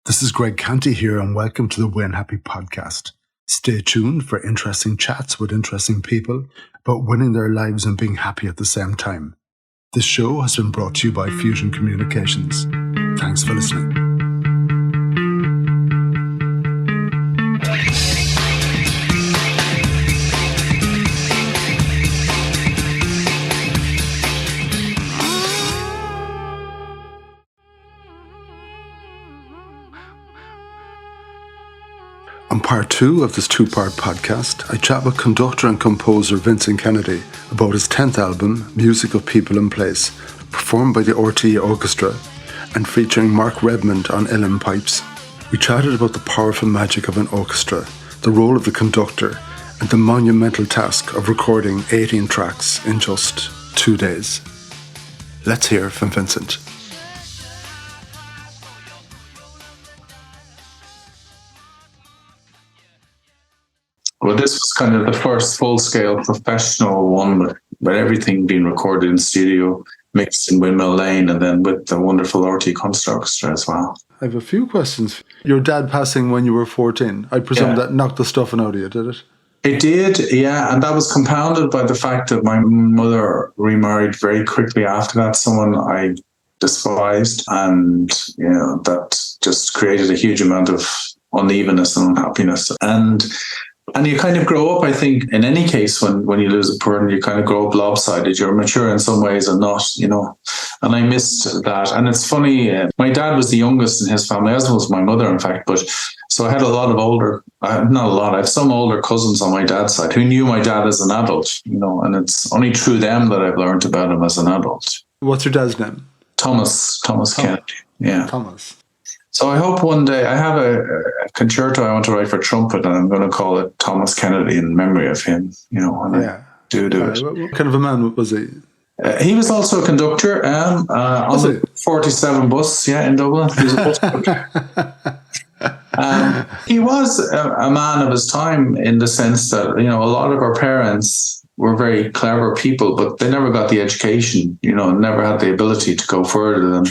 This is Greg Canty here, and welcome to the Win Happy podcast. Stay tuned for interesting chats with interesting people about winning their lives and being happy at the same time. This show has been brought to you by Fusion Communications. Thanks for listening. On part 2 of this 2-part podcast, I chat with conductor and composer Vincent Kennedy about his 10th album, Music of People and Place, performed by the RTE Orchestra and featuring Mark Redmond on uilleann pipes. We chatted about the powerful magic of an orchestra, the role of the conductor, and the monumental task of recording 18 tracks in just 2 days. Let's hear from Vincent. Well, this was kind of the first full-scale professional one with everything being recorded in studio, mixed in Windmill Lane, and then with the wonderful RTE Concert Orchestra as well. I have a few questions. Your dad passing when you were 14, I presume that knocked the stuffing out of you, did it? It did, yeah, and that was compounded by the fact that my mother remarried very quickly after that, someone I despised, and that just created a huge amount of unevenness and unhappiness. And you kind of grow up, I think, in any case, when you lose a partner, you kind of grow up lopsided. You're mature in some ways and not, And I missed that. And it's funny, my dad was the youngest in his family, as was my mother, in fact. But so I had a lot of I have some older cousins on my dad's side who knew my dad as an adult, and it's only through them that I've learned about him as an adult. What's your dad's name? Thomas Kennedy. Yeah. Thomas. So I hope one day I have a concerto I want to write for trumpet, and I'm going to call it Thomas Kennedy in memory of him. I do it. What kind of a man was he? He was also a conductor on the 47 bus, in Dublin. He was a bus conductor. He was a man of his time in the sense that a lot of our parents were very clever people, but they never got the education. Never had the ability to go further than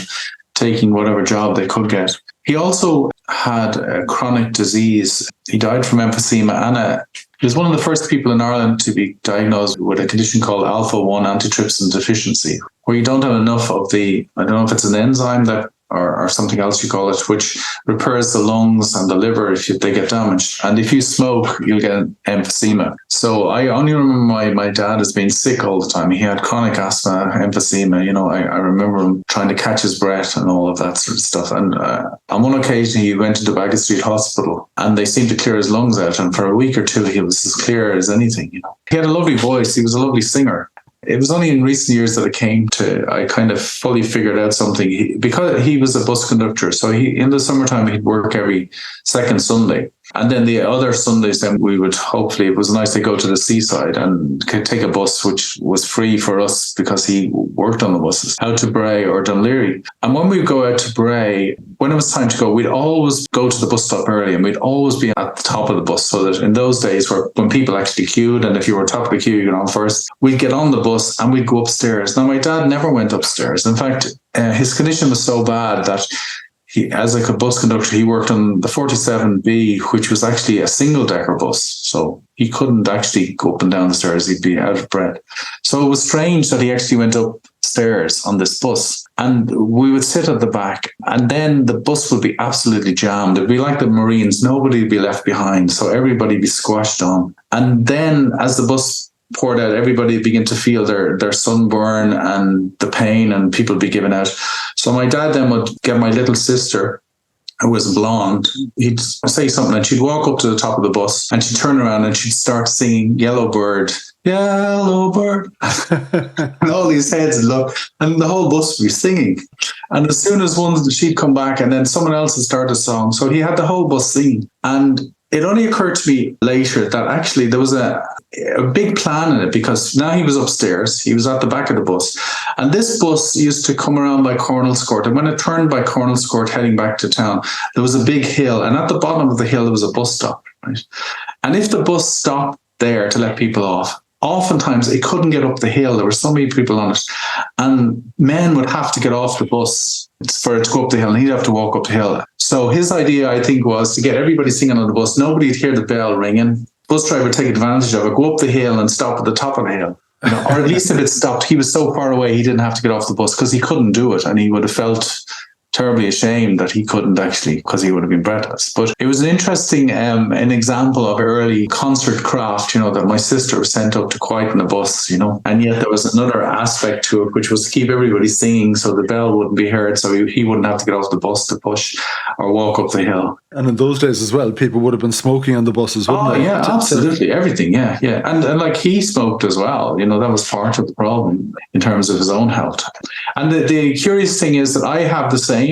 taking whatever job they could get. He also had a chronic disease. He died from emphysema, and he was one of the first people in Ireland to be diagnosed with a condition called alpha-1 antitrypsin deficiency, where you don't have enough of I don't know if it's an enzyme that or something else you call it, which repairs the lungs and the liver if they get damaged. And if you smoke, you'll get emphysema. So I only remember my dad as being sick all the time. He had chronic asthma, emphysema. I remember him trying to catch his breath and all of that sort of stuff. And on one occasion, he went to the Baggot Street Hospital and they seemed to clear his lungs out. And for a week or two, he was as clear as anything. He had a lovely voice. He was a lovely singer. It was only in recent years that I kind of fully figured out something. Because he was a bus conductor, so in the summertime, he'd work every second Sunday. And then the other Sundays, then we would it was nice to go to the seaside and take a bus, which was free for us because he worked on the buses, out to Bray or Dunleary. And when we'd go out to Bray, when it was time to go, we'd always go to the bus stop early and we'd always be at the top of the bus. So that in those days when people actually queued, and if you were top of the queue, you got on first, we'd get on the bus and we'd go upstairs. Now, my dad never went upstairs. In fact, his condition was so bad that as a bus conductor, he worked on the 47B, which was actually a single-decker bus. So he couldn't actually go up and down the stairs. He'd be out of breath. So it was strange that he actually went upstairs on this bus. And we would sit at the back, and then the bus would be absolutely jammed. It'd be like the Marines. Nobody would be left behind. So everybody would be squashed on. And then as the bus poured out, everybody began to feel their sunburn and the pain, and people would be giving out. So my dad then would get my little sister, who was blonde. He'd say something and she'd walk up to the top of the bus and she'd turn around and she'd start singing Yellow Bird. Yellow Bird. And all these heads would look, and the whole bus would be singing. And as soon as she'd come back, and then someone else would start a song. So he had the whole bus singing. And it only occurred to me later that actually there was a big plan in it, because now he was upstairs, he was at the back of the bus, and this bus used to come around by Cornell's Court, and when it turned by Cornell's Court heading back to town, there was a big hill, and at the bottom of the hill there was a bus stop, right? And if the bus stopped there to let people off, oftentimes it couldn't get up the hill. There were so many people on it, and men would have to get off the bus for it to go up the hill, and he'd have to walk up the hill. So his idea, I think, was to get everybody singing on the bus. Nobody'd hear the bell ringing. Bus driver would take advantage of it, go up the hill and stop at the top of the hill. Or at least if it stopped, he was so far away he didn't have to get off the bus because he couldn't do it, and he would have felt terribly ashamed that he couldn't actually, because he would have been breathless. But it was an interesting an example of early concert craft, that my sister was sent up to quieten the bus, and yet there was another aspect to it, which was to keep everybody singing so the bell wouldn't be heard, so he wouldn't have to get off the bus to push or walk up the hill. And in those days as well, people would have been smoking on the buses, wouldn't they? Oh, yeah, absolutely. Everything, yeah. And like he smoked as well. That was part of the problem in terms of his own health. And the curious thing is that I have the same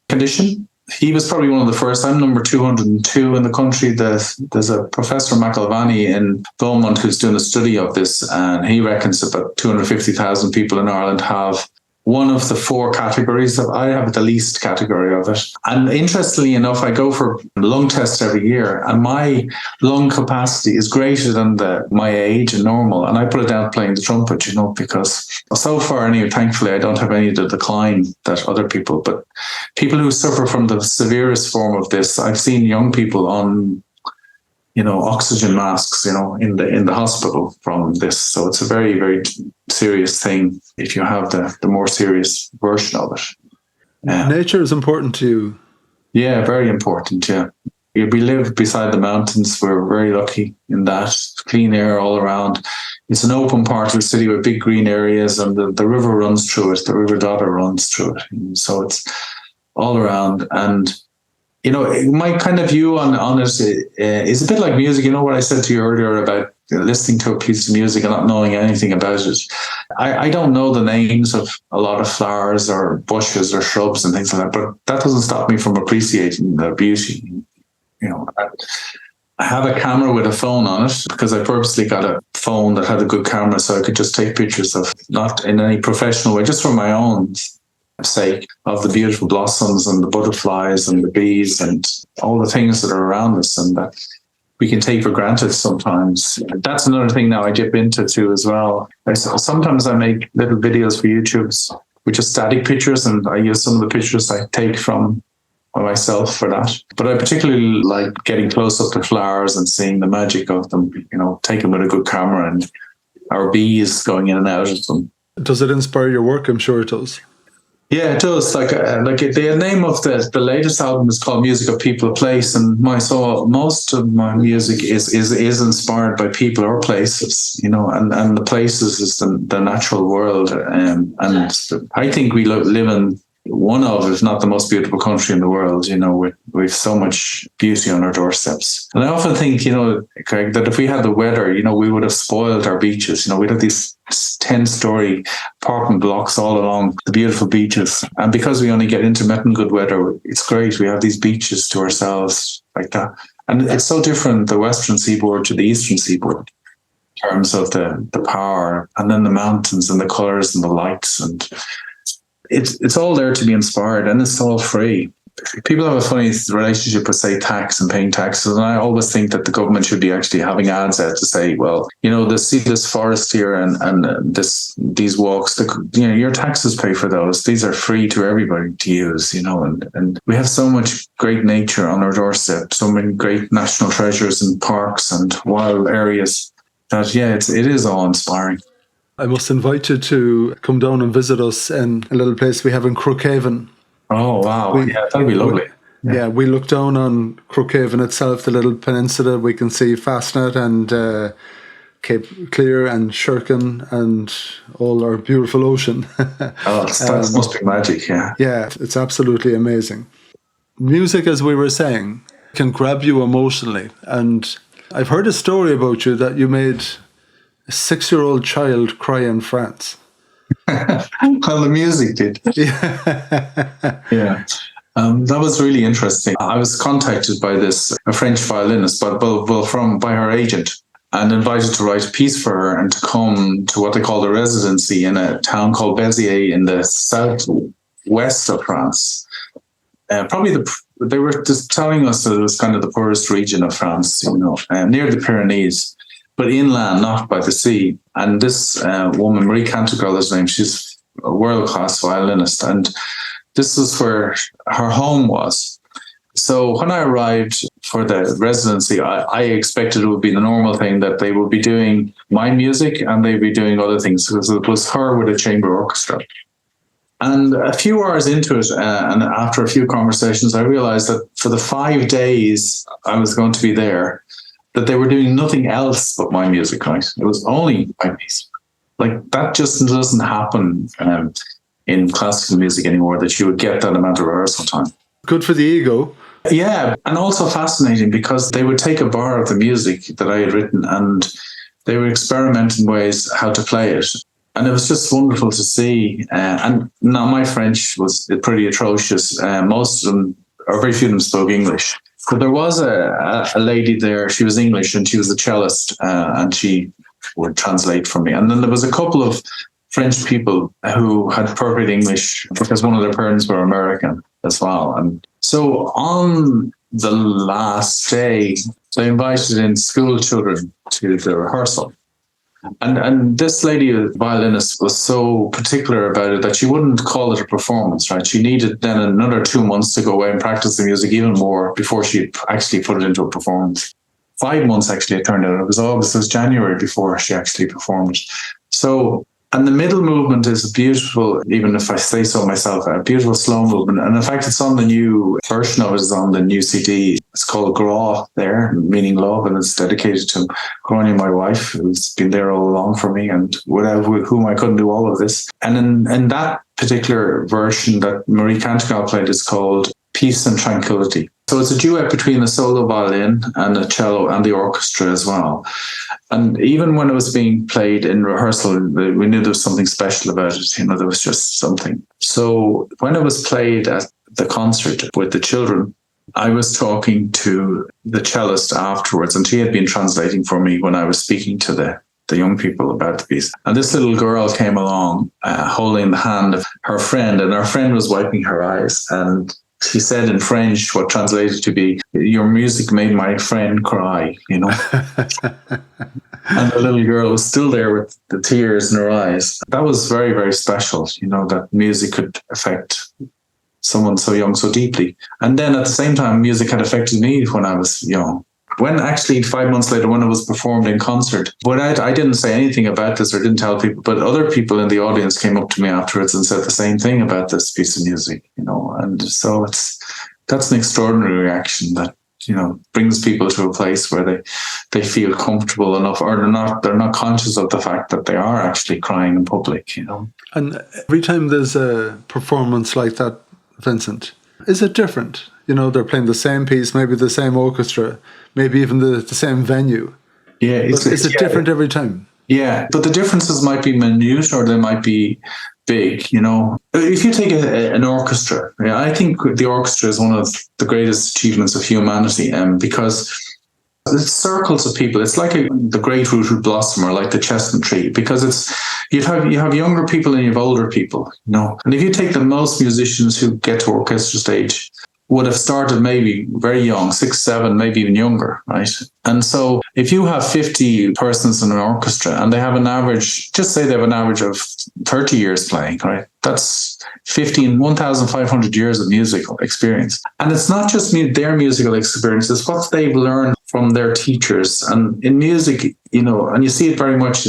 condition. He was probably one of the first. I'm number 202 in the country. There's a Professor McElvany in Beaumont who's doing a study of this, and he reckons about 250,000 people in Ireland have one of the four categories. I have the least category of it. And interestingly enough, I go for lung tests every year, and my lung capacity is greater than my age and normal. And I put it down playing the trumpet, because so far, anyway, thankfully, I don't have any of the decline that other people. But people who suffer from the severest form of this, I've seen young people on oxygen masks, in the hospital from this. So it's a very, very serious thing if you have the more serious version of it. Nature is important to you. Yeah, very important, yeah. We live beside the mountains. We're very lucky in that. Clean air all around. It's an open part of the city with big green areas, and the river runs through it. The River Dodder runs through it. And so it's all around. And my kind of view on it is a bit like music. What I said to you earlier about listening to a piece of music and not knowing anything about it. I don't know the names of a lot of flowers or bushes or shrubs and things like that, but that doesn't stop me from appreciating the beauty. I have a camera with a phone on it because I purposely got a phone that had a good camera so I could just take pictures of, not in any professional way, just for my own sake, of the beautiful blossoms and the butterflies and the bees and all the things that are around us and that we can take for granted sometimes. That's another thing now I dip into too as well. Sometimes I make little videos for YouTube with just static pictures, and I use some of the pictures I take from myself for that. But I particularly like getting close up to flowers and seeing the magic of them, taken with a good camera and our bees going in and out of them. Does it inspire your work? I'm sure it does. Yeah, it does. Like the name of the latest album is called Music of People, Place, and most of my music is inspired by people or places, and the places is the natural world, and I think we live in one of, if not the most beautiful country in the world, with so much beauty on our doorsteps. And I often think, Craig, that if we had the weather, we would have spoiled our beaches. We'd have these 10-story apartment blocks all along the beautiful beaches. And because we only get intermittent good weather, it's great. We have these beaches to ourselves like that. And it's so different, the western seaboard to the eastern seaboard, in terms of the power, and then the mountains and the colours and the lights, and it's all there to be inspired, and it's all free. People have a funny relationship with, say, tax and paying taxes, and I always think that the government should be actually having ads out to say, well, see this forest here and these walks, your taxes pay for those. These are free to everybody to use, and we have so much great nature on our doorstep, so many great national treasures and parks and wild areas that, it is all inspiring. I must invite you to come down and visit us in a little place we have in Crookhaven. Oh, wow. That'd be lovely. We look down on Crookhaven itself, the little peninsula. We can see Fastnet and Cape Clear and Shirkin and all our beautiful ocean. That must be magic, yeah. Yeah, it's absolutely amazing. Music, as we were saying, can grab you emotionally. And I've heard a story about you that you made a 6-year-old child cry in France. Well, the music did. Yeah. That was really interesting. I was contacted by a French violinist, by her agent, and invited to write a piece for her and to come to what they call the residency in a town called Béziers in the southwest of France. They were just telling us that it was kind of the poorest region of France, near the Pyrenees, but inland, not by the sea. And this woman, Marie Cantegrel is her name, she's a world-class violinist. And this is where her home was. So when I arrived for the residency, I expected it would be the normal thing that they would be doing my music and they'd be doing other things, because it was her with a chamber orchestra. And a few hours into it, and after a few conversations, I realized that for the 5 days I was going to be there, that they were doing nothing else but my music, right? It was only my piece. Like, that just doesn't happen in classical music anymore, that you would get that amount of rehearsal time. Good for the ego. Yeah, and also fascinating, because they would take a bar of the music that I had written and they would experiment in ways how to play it. And it was just wonderful to see. And now my French was pretty atrocious. Most of them, or very few of them, spoke English. But there was a lady there, she was English and she was a cellist, and she would translate for me. And then there was a couple of French people who had perfect English because one of their parents were American as well. And so on the last day, they invited in school children to the rehearsal. And this lady, a violinist, was so particular about it that she wouldn't call it a performance, right? She needed then another 2 months to go away and practice the music even more before she actually put it into a performance. 5 months, actually, it turned out. It was January before she actually performed. So, and the middle movement is a beautiful, even if I say so myself, a beautiful slow movement. And in fact, it's on the new version of it, is on the new CD. It's called Gra there, meaning love, and it's dedicated to Grania, my wife, who's been there all along for me and with whom I couldn't do all of this. And in that particular version that Marie Cantegal played is called Peace and Tranquility. So it's a duet between the solo violin and the cello and the orchestra as well. And even when it was being played in rehearsal, we knew there was something special about it. There was just something. So when it was played at the concert with the children, I was talking to the cellist afterwards, and she had been translating for me when I was speaking to the young people about the piece. And this little girl came along holding the hand of her friend, and her friend was wiping her eyes. And she said in French, what translated to be, "Your music made my friend cry," And the little girl was still there with the tears in her eyes. That was very, very special, that music could affect someone so young so deeply. And then at the same time, music had affected me when I was young. When actually 5 months later, when it was performed in concert, but I didn't say anything about this or didn't tell people, but other people in the audience came up to me afterwards and said the same thing about this piece of music, and so that's an extraordinary reaction that, brings people to a place where they feel comfortable enough, or they're not conscious of the fact that they are actually crying in public, And every time there's a performance like that, Vincent, is it different? They're playing the same piece, maybe the same orchestra, maybe even the same venue. Yeah. Is it different every time? Yeah, but the differences might be minute or they might be big, If you take an orchestra, I think the orchestra is one of the greatest achievements of humanity, because it's circles of people. It's like the great rooted blossom, or like the chestnut tree, because you have younger people and you have older people, And if you take the most musicians who get to orchestra stage would have started maybe very young, 6, 7, maybe even younger, right? And so if you have 50 persons in an orchestra and they have an average, just say they have an average of 30 years playing, right? That's 1,500 years of musical experience. And it's not just their musical experience, it's what they've learned from their teachers. And in music, and you see it very much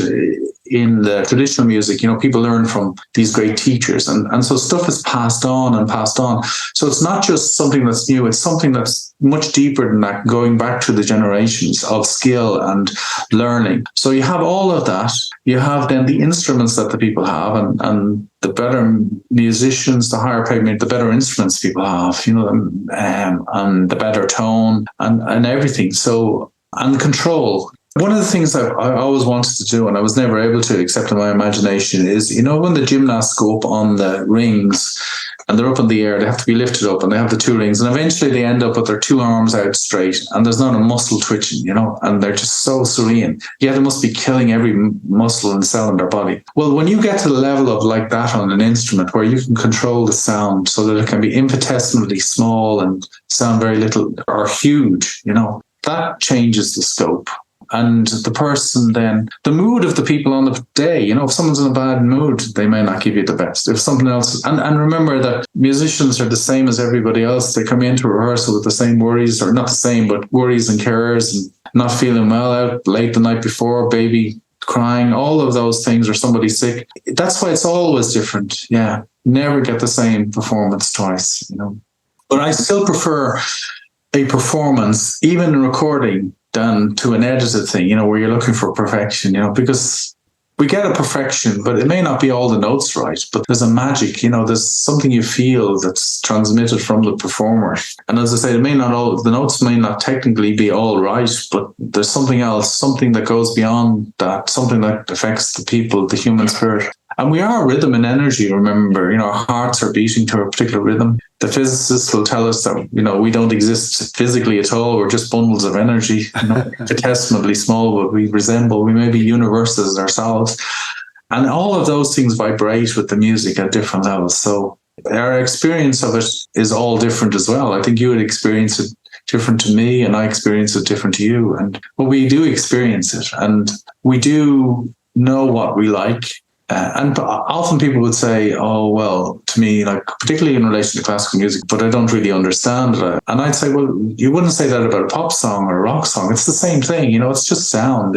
in the traditional music, people learn from these great teachers. And so stuff is passed on and passed on. So it's not just something that's new, it's something that's much deeper than that, going back to the generations of skill and learning. So you have all of that. You have then the instruments that the people have, and the better musicians, the higher paid, the better instruments people have, and the better tone and everything. So, and control. One of the things that I always wanted to do, and I was never able to, except in my imagination, is, when the gymnasts go up on the rings and they're up in the air, they have to be lifted up and they have the 2 rings, and eventually they end up with their 2 arms out straight and there's not a muscle twitching, and they're just so serene. Yet they must be killing every muscle and cell in their body. Well, when you get to the level of like that on an instrument where you can control the sound so that it can be infinitesimally small and sound very little or huge, that changes the scope. and the person then, the mood of the people on the day, if someone's in a bad mood, they may not give you the best. If something else, and remember that musicians are the same as everybody else. They come into rehearsal with the same worries, or not the same, but worries and cares, and not feeling well, out late the night before, baby crying, all of those things, or somebody sick. That's why it's always different. Yeah. Never get the same performance twice, But I still prefer a performance, even in recording, than to an edited thing, where you're looking for perfection, because we get a perfection, but it may not be all the notes right, but there's a magic, there's something you feel that's transmitted from the performer. And as I say, the notes may not technically be all right, but there's something else, something that goes beyond that, something that affects the people, the human spirit. And we are rhythm and energy, remember, our hearts are beating to a particular rhythm. The physicists will tell us that, we don't exist physically at all. We're just bundles of energy, infinitesimally small, but we may be universes ourselves. And all of those things vibrate with the music at different levels. So our experience of it is all different as well. I think you would experience it different to me, and I experience it different to you. But we do experience it, and we do know what we like. And often people would say, oh, well, to me, particularly in relation to classical music, but I don't really understand it. And I'd say, well, you wouldn't say that about a pop song or a rock song. It's the same thing, it's just sound.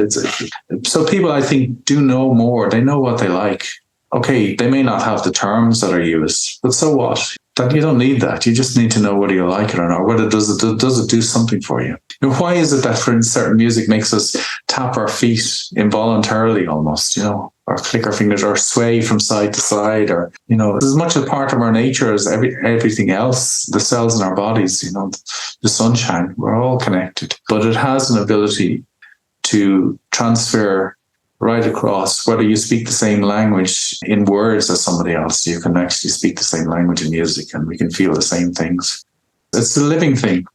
So people, I think, do know more. They know what they like. Okay, they may not have the terms that are used, but so what? That you don't need that. You just need to know whether you like it or not, whether does it do something for you. Why is it that for certain music makes us tap our feet involuntarily almost, or click our fingers, or sway from side to side, or, it's as much a part of our nature as everything else, the cells in our bodies, the sunshine, we're all connected. But it has an ability to transfer right across, whether you speak the same language in words as somebody else, you can actually speak the same language in music, and we can feel the same things. It's a living thing.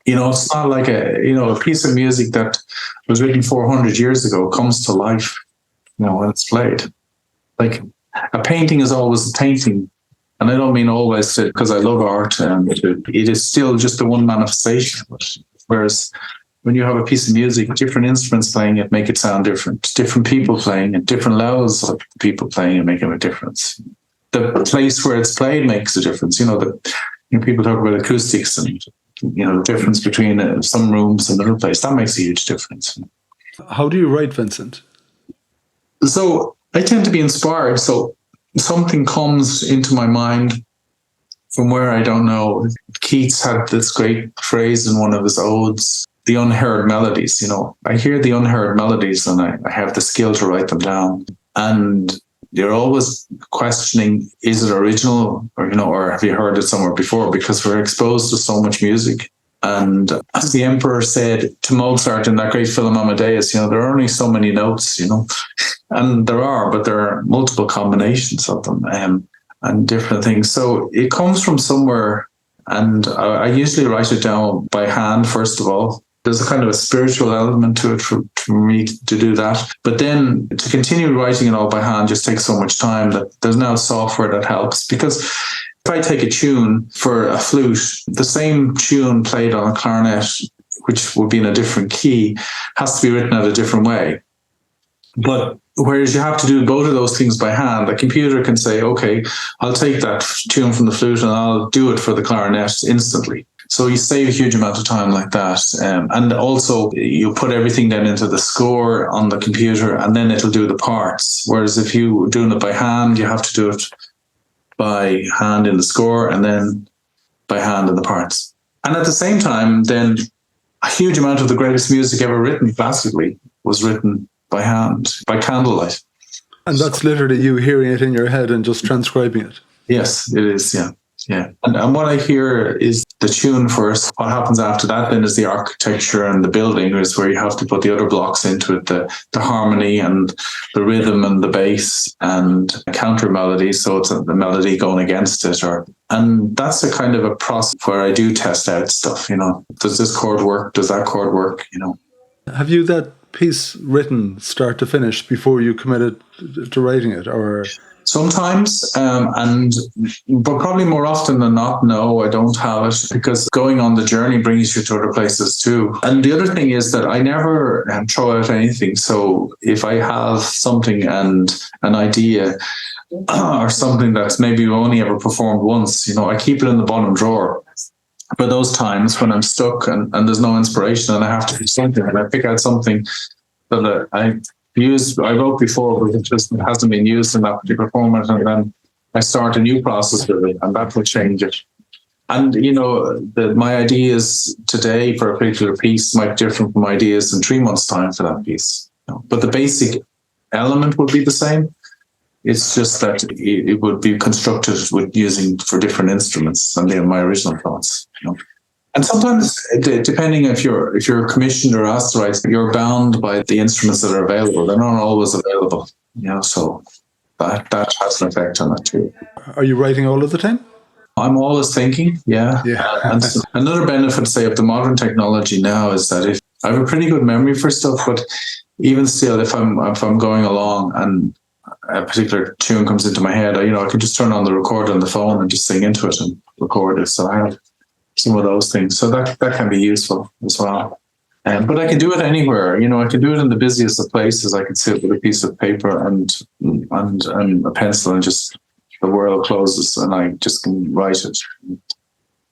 It's not like a piece of music that was written 400 years ago comes to life, when it's played. Like a painting is always a painting. And I don't mean always because I love art, and it is still just the one manifestation of it. Whereas when you have a piece of music, different instruments playing it make it sound different. Different people playing it, different levels of people playing it make a difference. The place where it's played makes a difference. People talk about acoustics and the difference between some rooms and another place. That makes a huge difference. How do you write, Vincent? So I tend to be inspired. So something comes into my mind from where I don't know. Keats had this great phrase in one of his odes, the unheard melodies. I hear the unheard melodies, and I have the skill to write them down. And you're always questioning, is it original, or have you heard it somewhere before? Because we're exposed to so much music. And as the emperor said to Mozart in that great film Amadeus, there are only so many notes, and there are multiple combinations of them, and different things. So it comes from somewhere, and I usually write it down by hand, first of all. There's a kind of a spiritual element to it for me to do that. But then to continue writing it all by hand just takes so much time that there's now software that helps. Because if I take a tune for a flute, the same tune played on a clarinet, which would be in a different key, has to be written out a different way. But whereas you have to do both of those things by hand, the computer can say, okay, I'll take that tune from the flute and I'll do it for the clarinet instantly. So you save a huge amount of time like that. And also you put everything then into the score on the computer, and then it'll do the parts. Whereas if you were doing it by hand, you have to do it by hand in the score and then by hand in the parts. And at the same time, then a huge amount of the greatest music ever written classically was written by hand, by candlelight. And that's literally you hearing it in your head and just transcribing it. Yes, it is, yeah. Yeah. And what I hear is the tune first. What happens after that then is the architecture and the building, is where you have to put the other blocks into it, the harmony and the rhythm and the bass and counter melody. So it's the melody going against it. And that's a kind of a process where I do test out stuff, Does this chord work? Does that chord work? Have you that piece written start to finish before you committed to writing it, or? Sometimes, but probably more often than not, no, I don't have it, because going on the journey brings you to other places too. And the other thing is that I never throw out anything. So if I have something and an idea or something that's maybe only ever performed once, I keep it in the bottom drawer. For those times when I'm stuck and there's no inspiration and I have to do something, and I pick out something that I wrote before, but it just hasn't been used in that particular format, and then I start a new process with it, and that will change it. And my ideas today for a particular piece might be different from ideas in 3 months' time for that piece. But the basic element would be the same. It's just that it would be constructed with using for different instruments than my original thoughts. And sometimes, depending if you're commissioned or asked to write, you're bound by the instruments that are available. They're not always available, so that has an effect on it too. Are you writing all of the time? I'm always thinking, yeah. And another benefit, say, of the modern technology now is that if I have a pretty good memory for stuff, but even still, if I'm going along and a particular tune comes into my head, I can just turn on the recorder on the phone and just sing into it and record it. So I have some of those things. So that can be useful as well. But I can do it anywhere. I can do it in the busiest of places. I can sit with a piece of paper and a pencil, and just the world closes and I just can write it.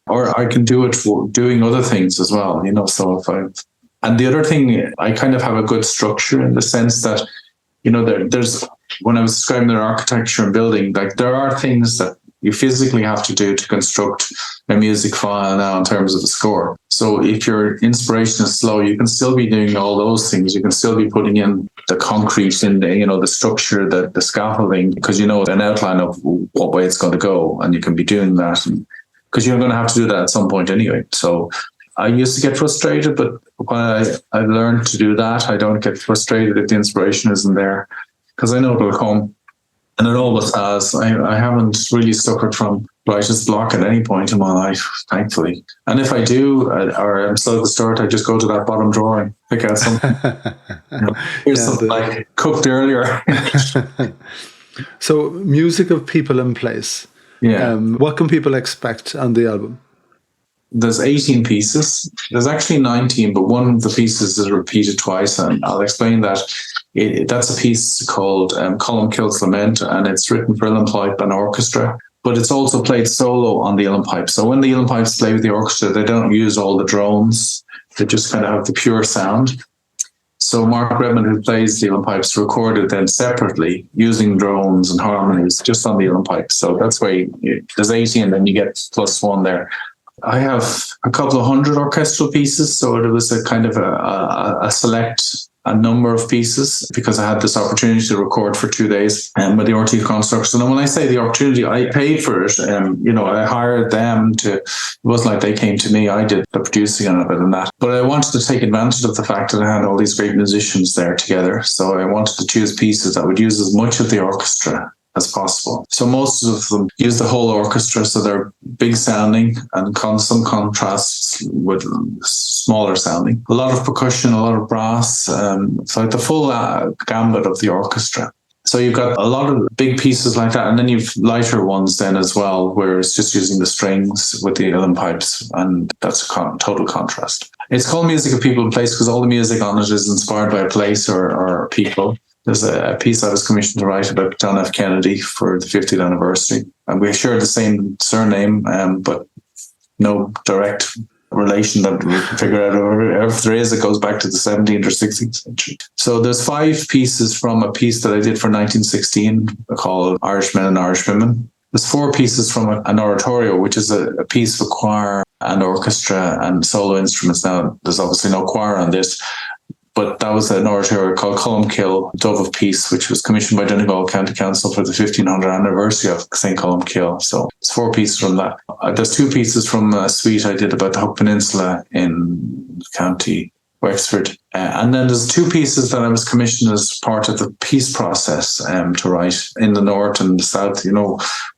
Or I can do it for doing other things as well. So and the other thing, I kind of have a good structure in the sense that, there's, when I was describing their architecture and building, like there are things that you physically have to do to construct a music file now in terms of the score. So if your inspiration is slow, you can still be doing all those things. You can still be putting in the concrete in the structure, the scaffolding, because an outline of what way it's going to go, and you can be doing that because you're going to have to do that at some point anyway. So I used to get frustrated, but when I learned to do that, I don't get frustrated if the inspiration isn't there, because I know it will come. And it always has. I haven't really suffered from writer's block at any point in my life, thankfully. And if I do, or I'm still at the start, I just go to that bottom drawer and pick out something. Here's something I cooked earlier. So, music of people in place. Yeah. What can people expect on the album? There's 18 pieces. There's actually 19, but one of the pieces is repeated twice, and I'll explain that. That's a piece called Columkill's Lament, and it's written for uilleann pipe and orchestra, but it's also played solo on the uilleann pipe. So when the uilleann pipes play with the orchestra, they don't use all the drones. They just kind of have the pure sound. So Mark Redmond, who plays the uilleann pipes, recorded then separately using drones and harmonies just on the uilleann pipe. So that's why there's 18, and then you get +1 there. I have a couple of 100 orchestral pieces, so it was a kind of a a number of pieces, because I had this opportunity to record for 2 days with the RTE Concert Orchestra. And when I say the opportunity, I paid for it. I hired them it wasn't like they came to me. I did the producing of it and that. But I wanted to take advantage of the fact that I had all these great musicians there together. So I wanted to choose pieces that would use as much of the orchestra as possible. So most of them use the whole orchestra, so they're big sounding and some contrasts with smaller sounding. A lot of percussion, a lot of brass, so the full gambit of the orchestra. So you've got a lot of big pieces like that, and then you've lighter ones then as well, where it's just using the strings with the uilleann pipes, and that's a total contrast. It's called Music of People in Place because all the music on it is inspired by a place or people. There's a piece I was commissioned to write about John F. Kennedy for the 50th anniversary. And we share the same surname, but no direct relation that we can figure out. If there is, it goes back to the 17th or 16th century. So there's 5 pieces from a piece that I did for 1916 called Irish Men and Irish Women. There's 4 pieces from an oratorio, which is a piece for choir and orchestra and solo instruments. Now, there's obviously no choir on this, but that was an oratorio called Columkill, Dove of Peace, which was commissioned by Donegal County Council for the 1500th anniversary of St. Columkill. So it's 4 pieces from that. There's 2 pieces from a suite I did about the Hook Peninsula in County Wexford. And then there's 2 pieces that I was commissioned as part of the peace process to write in the north and the south.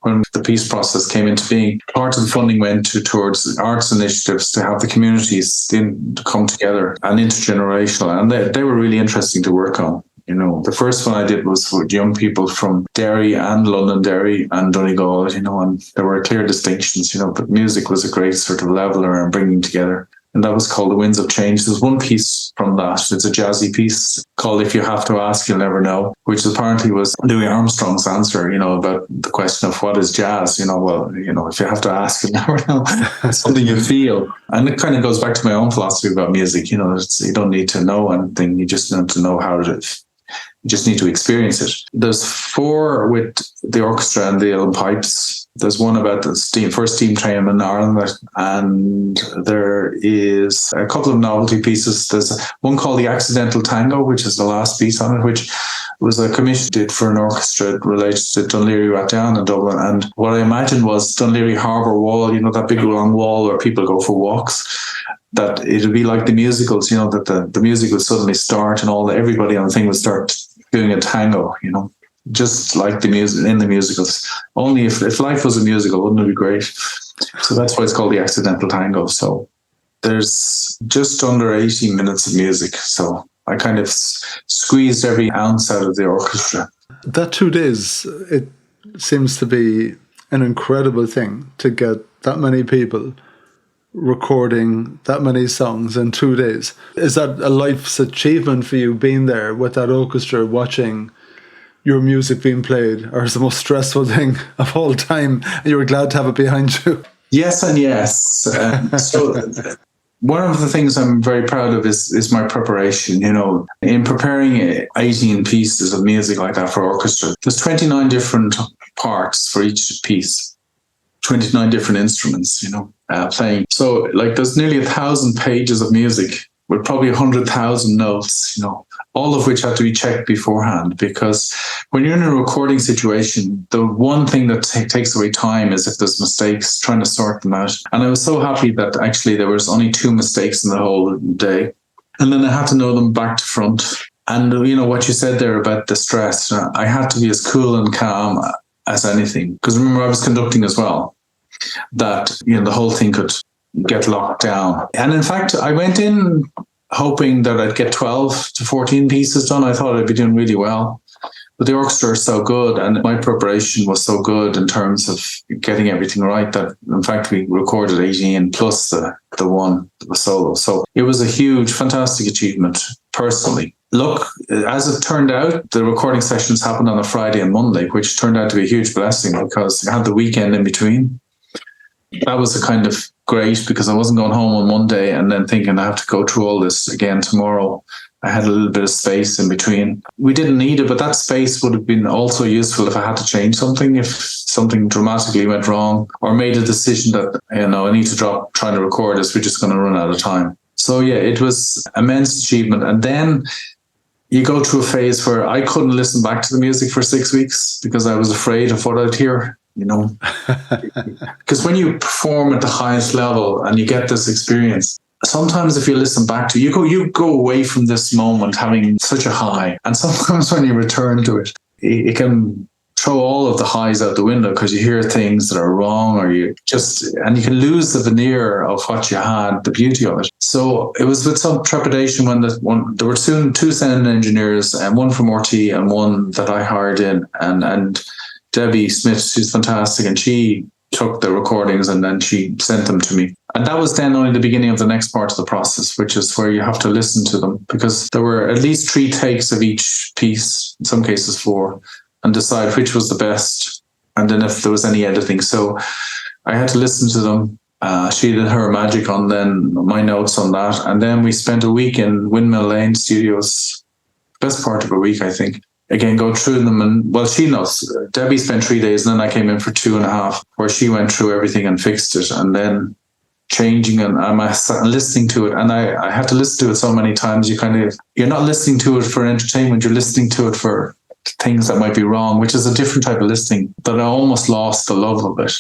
When the peace process came into being, part of the funding went towards arts initiatives to have the communities to come together and intergenerational. And they were really interesting to work on. You know, the first one I did was with young people from Derry and Londonderry and Donegal, you know, and there were clear distinctions, you know, but music was a great sort of leveler and bringing together. And that was called The Winds of Change. There's one piece from that. It's a jazzy piece called If You Have to Ask, You'll Never Know, which apparently was Louis Armstrong's answer, you know, about the question of what is jazz. You know, well, you know, if you have to ask, you'll never know. It's something you feel. And it kind of goes back to my own philosophy about music. You know, you don't need to know anything. You just need to know how to. You just need to experience it. There's 4 with the orchestra and the uilleann pipes. There's one about the first steam train in Ireland, and there is a couple of novelty pieces. There's one called The Accidental Tango, which is the last piece on it, which was a commission did for an orchestra related to Dunleary Ratdown in Dublin. And what I imagined was Dunleary Harbour Wall, you know, that big long wall where people go for walks, that it would be like the musicals, you know, that the music would suddenly start and everybody on the thing would start doing a tango, you know, just like the music in the musicals. Only if life was a musical, wouldn't it be great? So that's why it's called The Accidental Tango. So there's just under 80 minutes of music. So I kind of squeezed every ounce out of the orchestra. That 2 days, it seems to be an incredible thing to get that many people recording that many songs in 2 days. Is that a life's achievement for you, being there with that orchestra, watching your music being played, or is the most stressful thing of all time and you were glad to have it behind you? Yes and yes. So one of the things I'm very proud of is my preparation. You know, in preparing 18 pieces of music like that for orchestra, there's 29 different parts for each piece, 29 different instruments, you know, playing. So like there's nearly 1,000 pages of music with probably 100,000 notes, you know, all of which have to be checked beforehand, because when you're in a recording situation, the one thing that takes away time is if there's mistakes, trying to sort them out. And I was so happy that actually there was only 2 mistakes in the whole day. And then I had to know them back to front. And, you know, what you said there about the stress, I had to be as cool and calm as anything. Because remember, I was conducting as well, that, you know, the whole thing could get locked down. And in fact, I went in hoping that I'd get 12 to 14 pieces done. I thought I'd be doing really well. But the orchestra is so good and my preparation was so good in terms of getting everything right that, in fact, we recorded 18 plus the solo. So it was a huge, fantastic achievement personally. Look, as it turned out, the recording sessions happened on a Friday and Monday, which turned out to be a huge blessing because I had the weekend in between. That was a kind of great, because I wasn't going home on Monday and then thinking I have to go through all this again tomorrow. I had a little bit of space in between. We didn't need it, but that space would have been also useful if I had to change something, if something dramatically went wrong or made a decision that, you know, I need to drop trying to record this, we're just going to run out of time. So yeah, it was immense achievement. And then you go through a phase where I couldn't listen back to the music for 6 weeks because I was afraid of what I'd hear. You know, because when you perform at the highest level and you get this experience, sometimes if you listen back to you go away from this moment having such a high, and sometimes when you return to it, it can throw all of the highs out the window because you hear things that are wrong, or you can lose the veneer of what you had, the beauty of it. So it was with some trepidation when there were soon 2 sound engineers, and one from RTE and one that I hired in, and Debbie Smith, she's fantastic, and she took the recordings and then she sent them to me. And that was then only the beginning of the next part of the process, which is where you have to listen to them, because there were at least 3 takes of each piece, in some cases 4, and decide which was the best, and then if there was any editing. So I had to listen to them. She did her magic on then my notes on that. And then we spent a week in Windmill Lane Studios, best part of a week, I think. Again, go through them, and well, she knows. Debbie spent 3 days, and then I came in for 2.5, where she went through everything and fixed it, and then changing, and I'm listening to it, and I had to listen to it so many times. You're not listening to it for entertainment; you're listening to it for things that might be wrong, which is a different type of listening. That I almost lost the love of it,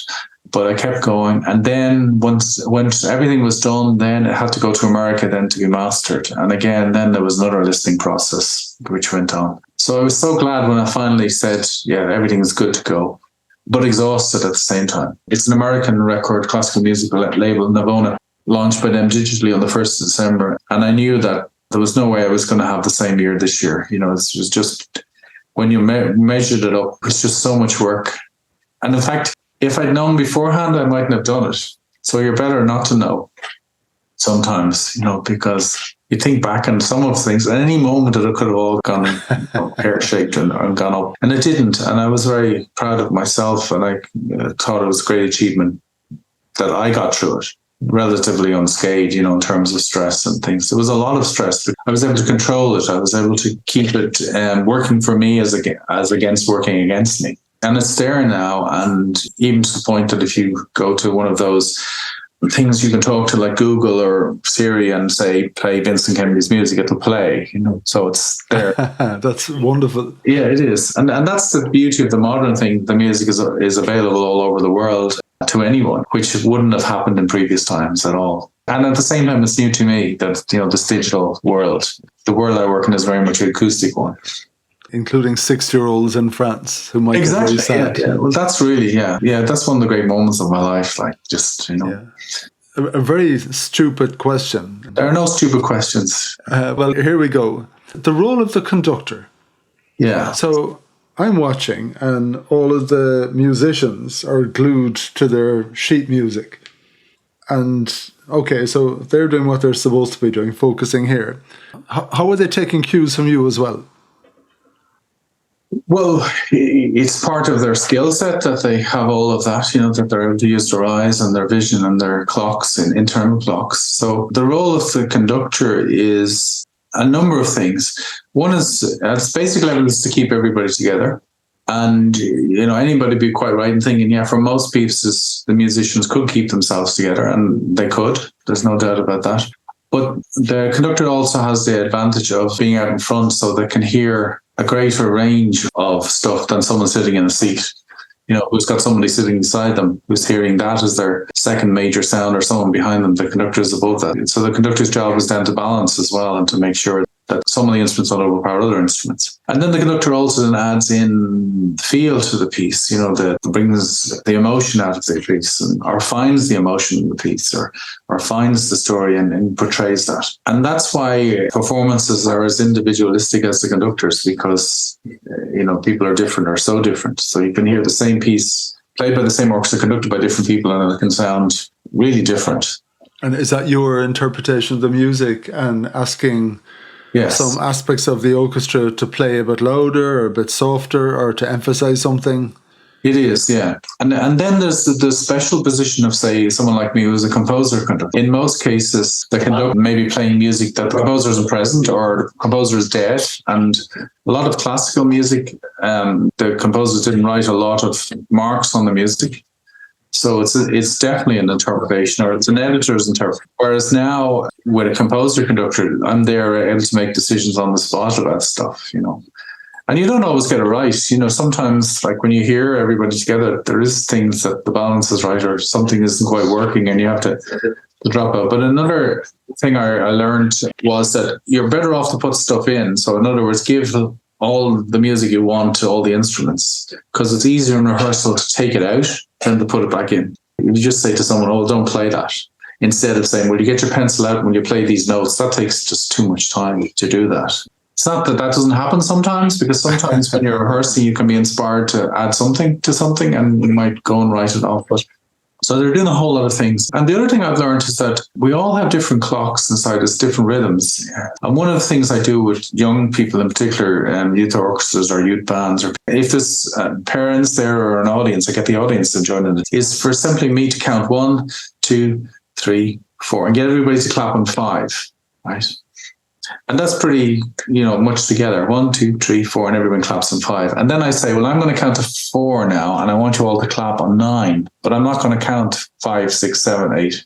but I kept going. And then once everything was done, then it had to go to America then to be mastered, and again, then there was another listening process which went on. So I was so glad when I finally said, yeah, everything is good to go, but exhausted at the same time. It's an American record, classical music label, Navona, launched by them digitally on the 1st of December. And I knew that There was no way I was going to have the same year this year. It was just, when you measured it up, it's just so much work. And in fact, if I'd known beforehand, I mightn't have done it. So you're better not to know sometimes, because you think back on some of the things, at any moment it could have all gone pear-shaped and gone up. And it didn't. And I was very proud of myself, and I thought it was a great achievement that I got through it relatively unscathed, in terms of stress and things. There was a lot of stress, but I was able to control it. I was able to keep it working for me as against working against me. And it's there now. And even to the point that if you go to one of those things you can talk to, like Google or Siri, and say, play Vincent Kennedy's music, it'll play, so it's there. That's wonderful. Yeah, it is. And that's the beauty of the modern thing. The music is available all over the world to anyone, which wouldn't have happened in previous times at all. And at the same time, it's new to me that, this digital world, the world I work in, is very much an acoustic one. Including 6-year-olds in France who might get very sad. Yeah. Well, that's really, that's one of the great moments of my life. Like, just, Yeah. A very stupid question. There are no stupid questions. Well, here we go. The role of the conductor. Yeah. So I'm watching, and all of the musicians are glued to their sheet music. And, okay, so they're doing what they're supposed to be doing, focusing here. How are they taking cues from you as well? Well, it's part of their skill set that they have all of that, that they're able to use their eyes and their vision and their clocks and internal clocks. So the role of the conductor is a number of things. One is, at its basic level, is to keep everybody together. And, anybody would be quite right in thinking, for most pieces, the musicians could keep themselves together, and they could. There's no doubt about that. But the conductor also has the advantage of being out in front, so they can hear a greater range of stuff than someone sitting in a seat, who's got somebody sitting beside them who's hearing that as their second major sound, or someone behind them. The conductor is above that. So the conductor's job is then to balance as well, and to make sure that some of the instruments don't overpower other instruments. And then the conductor also then adds in the feel to the piece, that brings the emotion out of the piece, or finds the emotion in the piece, or finds the story and portrays that. And that's why performances are as individualistic as the conductors, because, people are different, or so different. So you can hear the same piece played by the same orchestra, conducted by different people, and it can sound really different. And is that your interpretation of the music, and asking some aspects of the orchestra to play a bit louder or a bit softer, or to emphasize something? It is, yeah. And then there's the special position of, say, someone like me who's a composer conductor. In most cases, the conductor may be playing music that the composer isn't present, or the composer is dead. And a lot of classical music, the composers didn't write a lot of marks on the music. So it's definitely an interpretation, or it's an editor's interpretation. Whereas now, with a composer conductor, I'm there able to make decisions on the spot about stuff, And you don't always get it right. Sometimes, like when you hear everybody together, there is things that the balance is right, or something isn't quite working, and you have to drop out. But another thing I learned was that you're better off to put stuff in. So in other words, give all the music you want to all the instruments, because it's easier in rehearsal to take it out than to put it back in. You just say to someone, don't play that. Instead of saying, you get your pencil out when you play these notes. That takes just too much time to do that. It's not that doesn't happen sometimes, because sometimes when you're rehearsing, you can be inspired to add something to something, and you might go and write it off. But so they're doing a whole lot of things. And the other thing I've learned is that we all have different clocks inside us, different rhythms. And one of the things I do with young people in particular, youth orchestras or youth bands, or if there's parents there or an audience, I get the audience to join in it, is for simply me to count 1, 2, 3, 4, and get everybody to clap on 5, right? And that's pretty, much together. 1, 2, 3, 4, and everyone claps on 5. And then I say, I'm going to count to 4 now, and I want you all to clap on 9, but I'm not going to count 5, 6, 7, 8.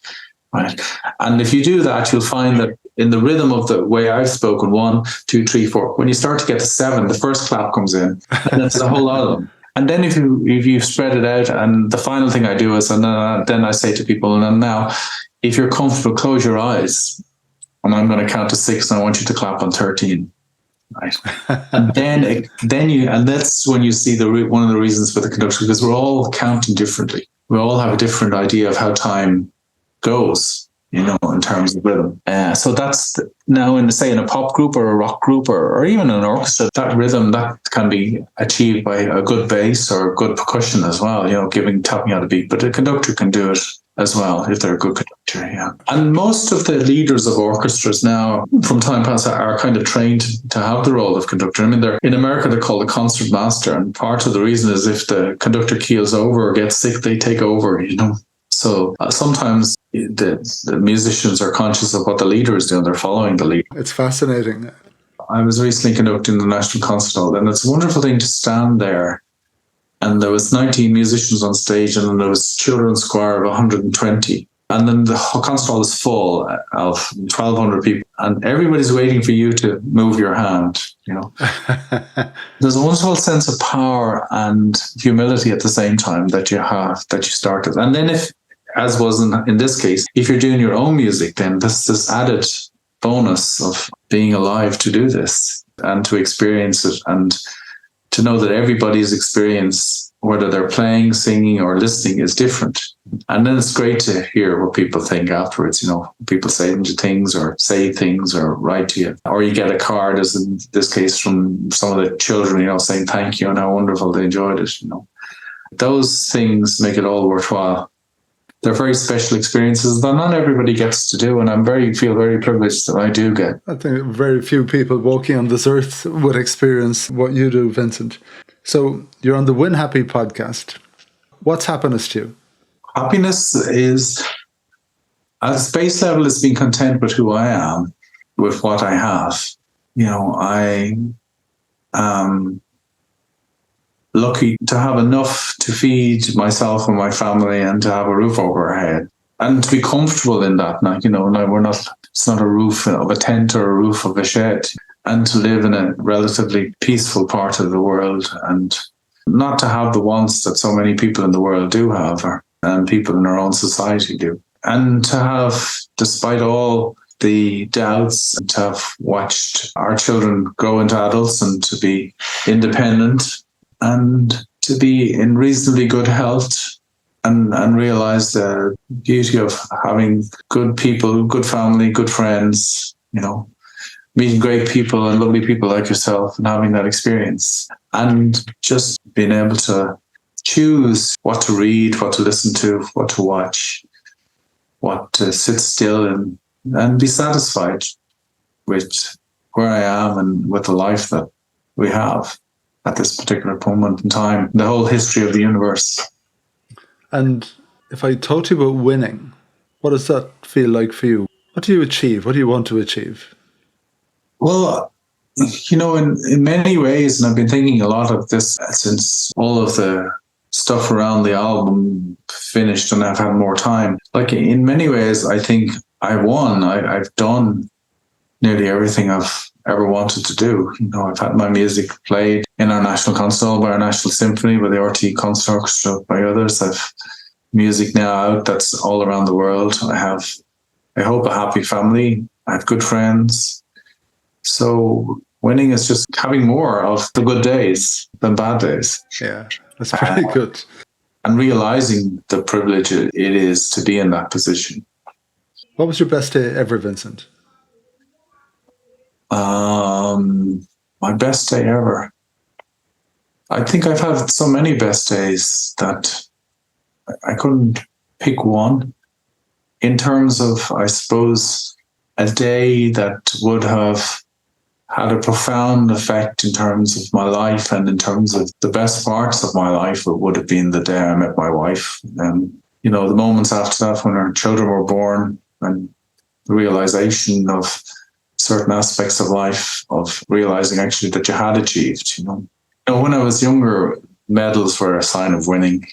Right? And if you do that, you'll find that in the rhythm of the way I've spoken, 1, 2, 3, 4, when you start to get to 7, the first clap comes in, and there's a whole lot of them. And then if you spread it out, and the final thing I do is, and then I say to people, and now, if you're comfortable, close your eyes. And I'm going to count to 6, and I want you to clap on 13, right? And and that's when you see one of the reasons for the conduction, because we're all counting differently. We all have a different idea of how time goes, in terms of rhythm. So that's now in a pop group or a rock group or even an orchestra, that rhythm that can be achieved by a good bass or good percussion as well, tapping out a beat. But a conductor can do it as well if they're a good conductor, yeah. And most of the leaders of orchestras now, from time past, are kind of trained to have the role of conductor. I mean, in America, they're called a concert master, and part of the reason is if the conductor keels over or gets sick, they take over, So sometimes the musicians are conscious of what the leader is doing. They're following the leader. It's fascinating. I was recently conducting the National Concert Hall, and it's a wonderful thing to stand there. And there was 19 musicians on stage, and then there was children's choir of 120. And then the concert hall is full of 1,200 people, and everybody's waiting for you to move your hand. There's a wonderful sense of power and humility at the same time that you started. And then as was in this case, if you're doing your own music, then this added bonus of being alive to do this and to experience it and to know that everybody's experience, whether they're playing, singing, or listening, is different. And then it's great to hear what people think afterwards. People say things or write to you. Or you get a card, as in this case, from some of the children, saying thank you and how wonderful they enjoyed it. Those things make it all worthwhile. They're very special experiences that not everybody gets to do, and feel very privileged that I do get. I think very few people walking on this earth would experience what you do, Vincent. So you're on the Win Happy podcast. What's happiness to you? Happiness is, at its base level, is being content with who I am, with what I have. I am lucky to have enough to feed myself and my family and to have a roof over our head and to be comfortable in that. Now, it's not a roof of a tent or a roof of a shed, and to live in a relatively peaceful part of the world and not to have the wants that so many people in the world do have, and people in our own society do. And to have, despite all the doubts, to have watched our children grow into adults and to be independent and to be in reasonably good health and realize the beauty of having good people, good family, good friends, meeting great people and lovely people like yourself and having that experience. And just being able to choose what to read, what to listen to, what to watch, what to sit still and be satisfied with where I am and with the life that we have at this particular moment in time, the whole history of the universe. And if I told you about winning, what does that feel like for you? What do you achieve? What do you want to achieve? Well, in many ways, and I've been thinking a lot of this since all of the stuff around the album finished and I've had more time. Like, in many ways, I think I won. I've done nearly everything I've ever wanted to do. I've had my music played in our National Concert Hall by our National Symphony, by the RTE Concert Orchestra, by others. I've music now out that's all around the world. I hope, a happy family. I have good friends. So winning is just having more of the good days than bad days. Yeah, that's pretty good. And realizing the privilege it is to be in that position. What was your best day ever, Vincent? My best day ever. I think I've had so many best days that I couldn't pick one. In terms of, I suppose, a day that would have had a profound effect in terms of my life and in terms of the best parts of my life, it would have been the day I met my wife. And, the moments after that when our children were born and the realization of certain aspects of life, of realizing actually that you had achieved, when I was younger, medals were a sign of winning.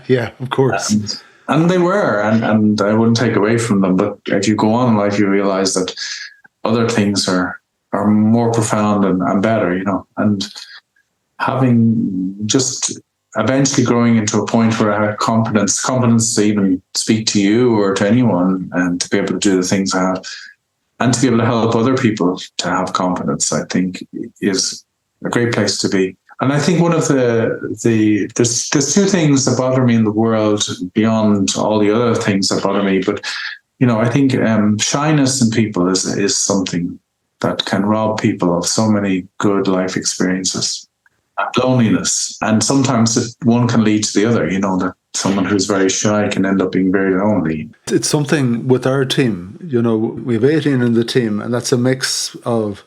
Yeah, of course. And they were, and I wouldn't take away from them. But as you go on in life, you realize that other things are more profound and better, and having just eventually growing into a point where I had confidence to even speak to you or to anyone and to be able to do the things I have and to be able to help other people to have confidence, I think is a great place to be. And I think one of there's two things that bother me in the world beyond all the other things that bother me, but I think shyness in people is something that can rob people of so many good life experiences. Loneliness, and sometimes one can lead to the other. That someone who's very shy can end up being very lonely. It's something with our team. We have 18 in the team, and that's a mix of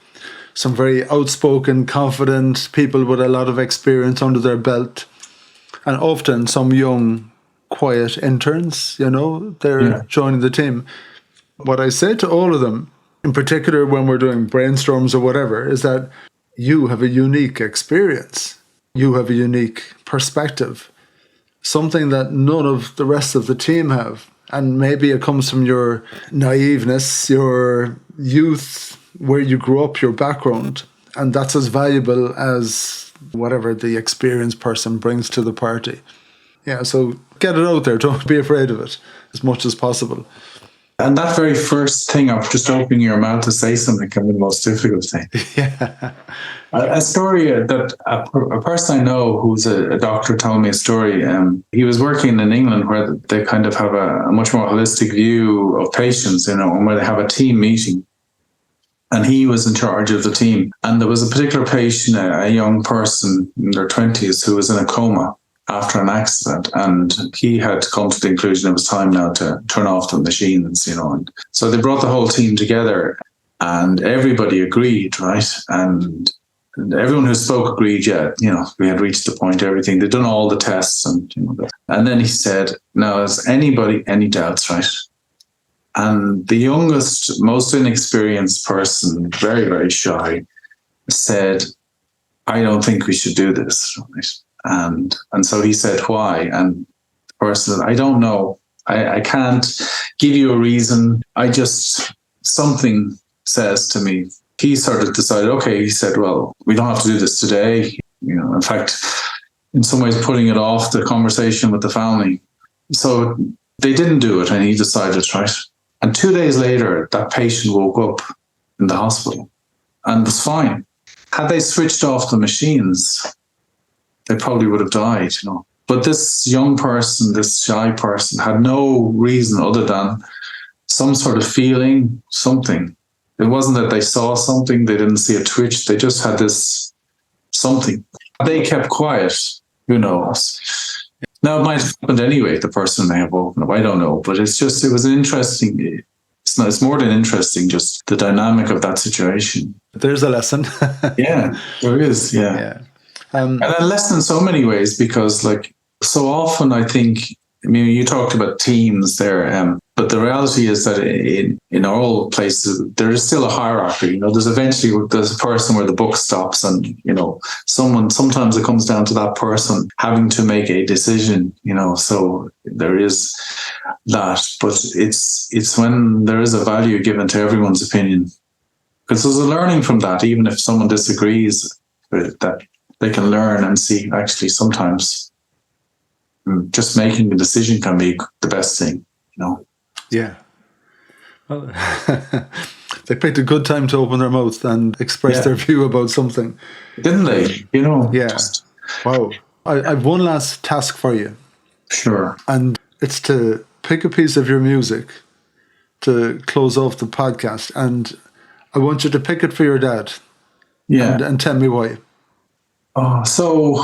some very outspoken, confident people with a lot of experience under their belt, and often some young, quiet interns. They're joining the team. What I say to all of them, in particular when we're doing brainstorms or whatever, is that you have a unique experience. You have a unique perspective, something that none of the rest of the team have. And maybe it comes from your naiveness, your youth, where you grew up, your background. And that's as valuable as whatever the experienced person brings to the party. Yeah, so get it out there. Don't be afraid of it as much as possible. And that very first thing of just opening your mouth to say something can be the most difficult thing. Yeah. A story that a person I know who's a doctor told me a story. He was working in England where they kind of have a much more holistic view of patients, and where they have a team meeting. And he was in charge of the team. And there was a particular patient, a young person in their 20s, who was in a coma after an accident, and he had come to the conclusion it was time now to turn off the machines, and so they brought the whole team together, and everybody agreed, right? And everyone who spoke agreed, we had reached the point, everything, they'd done all the tests, and then he said, now, has anybody any doubts, right? And the youngest, most inexperienced person, very, very shy, said, I don't think we should do this, right? And so he said, why? And the person said, I don't know. I can't give you a reason. Something says to me. He sort of decided, okay, he said, well, we don't have to do this today. In fact, in some ways putting it off the conversation with the family. So they didn't do it, and he decided, right? And 2 days later, that patient woke up in the hospital and was fine. Had they switched off the machines, they probably would have died, But this young person, this shy person, had no reason other than some sort of feeling, something. It wasn't that they saw something, they didn't see a twitch, they just had this something. They kept quiet, who knows? Now, it might have happened anyway, the person may have woken up, I don't know. But it was an interesting, it's more than interesting, just the dynamic of that situation. There's a lesson. Yeah, there is, yeah. And a lesson in so many ways, because so often I think, you talked about teams there, but the reality is that in all places, there is still a hierarchy. There's a person where the buck stops, and, sometimes it comes down to that person having to make a decision, so there is that. But it's when there is a value given to everyone's opinion, because there's a learning from that, even if someone disagrees with that. They can learn and see, actually, sometimes just making a decision can be the best thing, Yeah. Well, they picked a good time to open their mouth and express their view about something. Didn't they? Yeah. Wow. I have one last task for you. Sure. And it's to pick a piece of your music to close off the podcast. And I want you to pick it for your dad. Yeah. And tell me why. Oh, so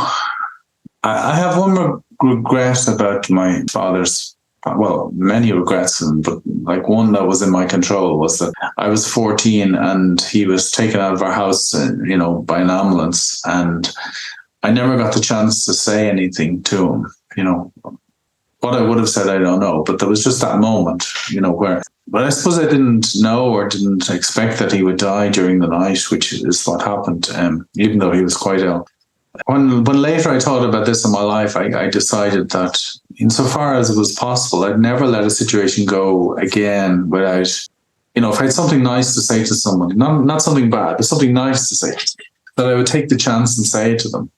I have one regret about my father's, well, many regrets, but one that was in my control was that I was 14 and he was taken out of our house, by an ambulance, and I never got the chance to say anything to him. What I would have said, I don't know, but there was just that moment, but I suppose I didn't know or didn't expect that he would die during the night, which is what happened, even though he was quite ill. When later I thought about this in my life, I decided that insofar as it was possible, I'd never let a situation go again without, if I had something nice to say to someone, not something bad, but something nice to say, that I would take the chance and say it to them,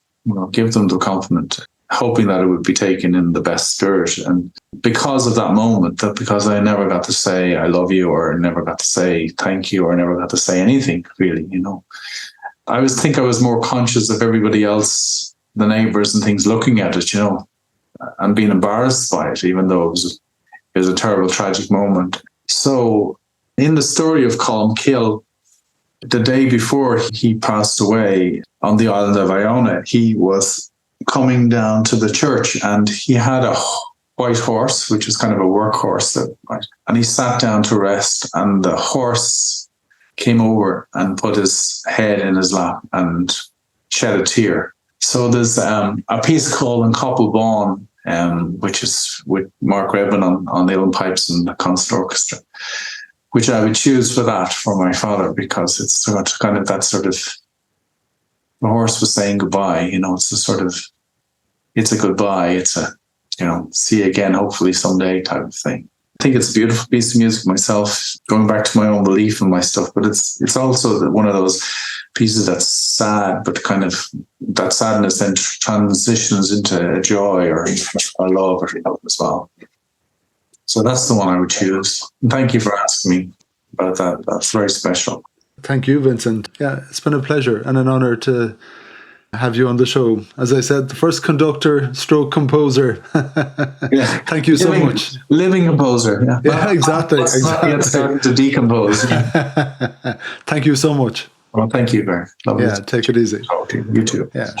give them the compliment, hoping that it would be taken in the best spirit. And because of that moment, because I never got to say I love you, or never got to say thank you, or never got to say anything really, I was more conscious of everybody else, the neighbours and things looking at it, and being embarrassed by it, even though it was a terrible, tragic moment. So in the story of Colmkill, the day before he passed away on the island of Iona, he was coming down to the church and he had a white horse, which was kind of a workhorse, and he sat down to rest, and the horse came over and put his head in his lap and shed a tear. So there's a piece called in Coppelbawn, which is with Mark Redman on the uilleann pipes and the concert orchestra, which I would choose for that for my father, because it's kind of that sort of, the horse was saying goodbye, it's a goodbye, it's a, see you again, hopefully someday type of thing. I think it's a beautiful piece of music myself, going back to my own belief in my stuff, but it's also one of those pieces that's sad, but kind of that sadness then transitions into a joy or a love as well. So that's the one I would choose. And thank you for asking me about that. That's very special. Thank you, Vincent. Yeah, it's been a pleasure and an honor to have you on the show. As I said, the first conductor stroke composer. Yeah. Thank you so much. Living composer. Yeah, yeah, exactly. Not yet starting to decompose. Thank you so much. Well, thank you, Barry. Lovely. Yeah, take it easy. Okay, you too. Yeah.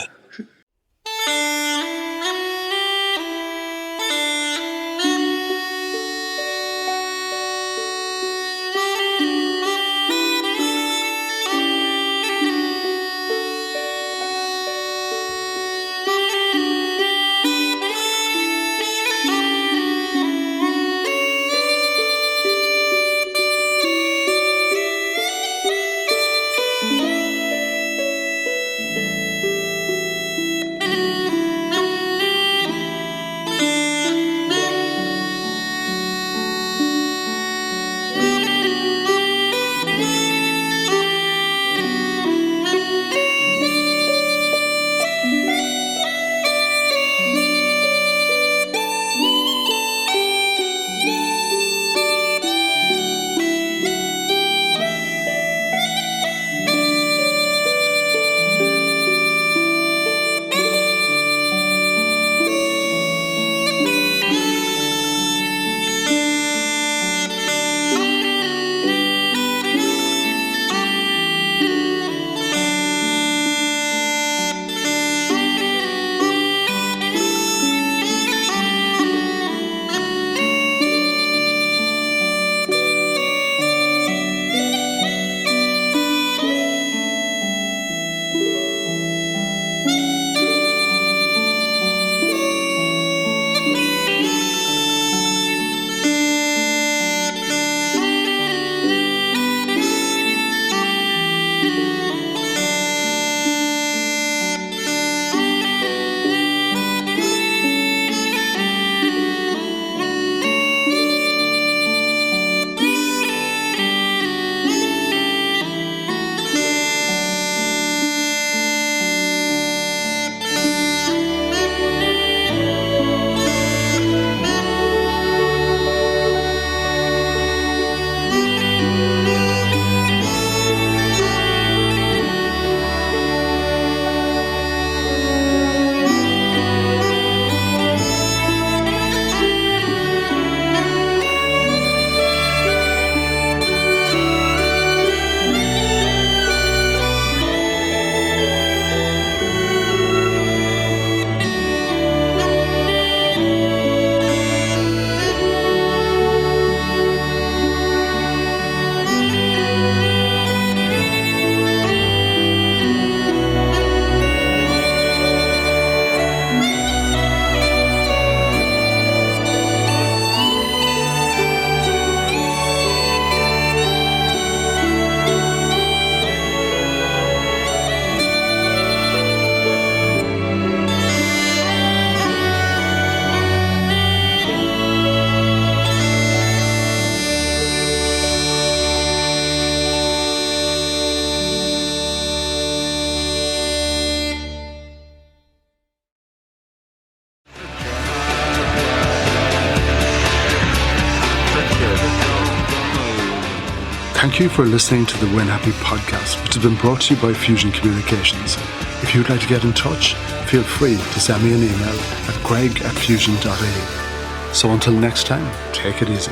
Thank you for listening to the When Happy podcast, which has been brought to you by Fusion Communications. If you'd like to get in touch, feel free to send me an email at greg@fusion.ie. So until next time, take it easy.